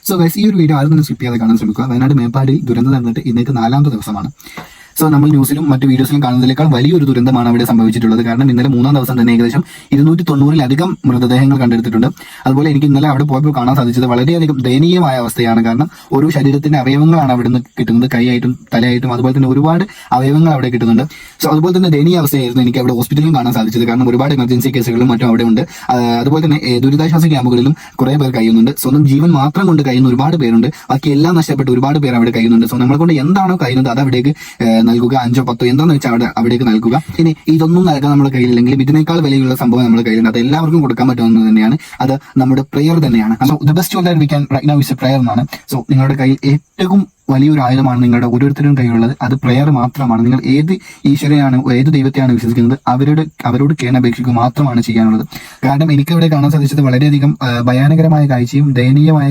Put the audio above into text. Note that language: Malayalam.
സോ ഗൈസ്, ഈ ഒരു വീഡിയോ ആരും തന്നെ സ്കിപ്പ് ചെയ്യാതെ കാണാൻ ശ്രമിക്കുക. വയനാട് മേപ്പാടിയിൽ ദുരന്തം നടന്നിട്ട് ഇന്നേക്ക് 4ാമത്തെ ദിവസമാണ്. സോ നമ്മൾ ന്യൂസിലും മറ്റു വീഡിയോസിലും കാണുന്നതിനേക്കാൾ വലിയൊരു ദുരന്തമാണ് അവിടെ സംഭവിച്ചിട്ടുള്ളത്. കാരണം ഇന്നലെ 3ാം ദിവസം തന്നെ ഏകദേശം 290-ലധികം മൃതദേഹങ്ങൾ കണ്ടെടുത്തിട്ടുണ്ട്. അതുപോലെ എനിക്ക് ഇന്നലെ അവിടെ പോയപ്പോൾ കാണാൻ സാധിച്ചത് വളരെയധികം ദയനീയമായ അവസ്ഥയാണ്. കാരണം ഓരോ ശരീരത്തിന്റെ അവയവങ്ങളാണ് അവിടെ നിന്ന് കിട്ടുന്നത്, കൈയായിട്ടും തലയായിട്ടും. അതുപോലെ തന്നെ ഒരുപാട് അവയവങ്ങൾ അവിടെ കിട്ടുന്നുണ്ട്. സോ അതുപോലെ തന്നെ ദയനീയ അവസ്ഥയായിരുന്നു എനിക്ക് അവിടെ ഹോസ്പിറ്റലിലും കാണാൻ സാധിച്ചത്. കാരണം ഒരുപാട് എമർജൻസി കേസുകളും മറ്റും അവിടെ ഉണ്ട്. അതുപോലെ തന്നെ ദുരിതാശ്വാസ ക്യാമ്പുകളിലും കുറെ പേർ കഴിയുന്നുണ്ട്. സ്വന്തം ജീവൻ മാത്രം കൊണ്ട് കഴിയുന്ന ഒരുപാട് പേരുണ്ട്. ബാക്കി എല്ലാം നഷ്ടപ്പെട്ട് ഒരുപാട് പേർ അവിടെ കഴിയുന്നുണ്ട്. സോ നമ്മളെ കൊണ്ട് എന്താണോ കഴിയുന്നത് അത് അവിടേക്ക് നൽകുക. 5 10 എന്താണെന്ന് വെച്ചാൽ അവിടേക്ക് നൽകുക. ഇനി ഇതൊന്നും നൽകാൻ നമ്മുടെ കയ്യിലില്ലെങ്കിലും ഇതിനേക്കാൾ വിലയുള്ള സംഭവം നമ്മുടെ കയ്യിലുണ്ട്. അത് എല്ലാവർക്കും കൊടുക്കാൻ പറ്റുന്നത് തന്നെയാണ്. അത് നമ്മുടെ പ്രയർ തന്നെയാണ്. So the best of that we can write now is a prayer എന്നാണ്. സോ നിങ്ങളുടെ കയ്യിൽ ഏറ്റവും വലിയൊരു ആയുധമാണ് നിങ്ങളുടെ ഓരോരുത്തരും കയ്യിലുള്ളത്. അത് പ്രയർ മാത്രമാണ്. നിങ്ങൾ ഏത് ഈശ്വരയാണ്, ഏത് ദൈവത്തെയാണ് വിശ്വസിക്കുന്നത് അവരോട് കേണപേക്ഷിക്കുക മാത്രമാണ് ചെയ്യാനുള്ളത്. കാരണം എനിക്കവിടെ കാണാൻ സാധിച്ചത് വളരെയധികം ഭയാനകരമായ കാഴ്ചയും ദയനീയമായ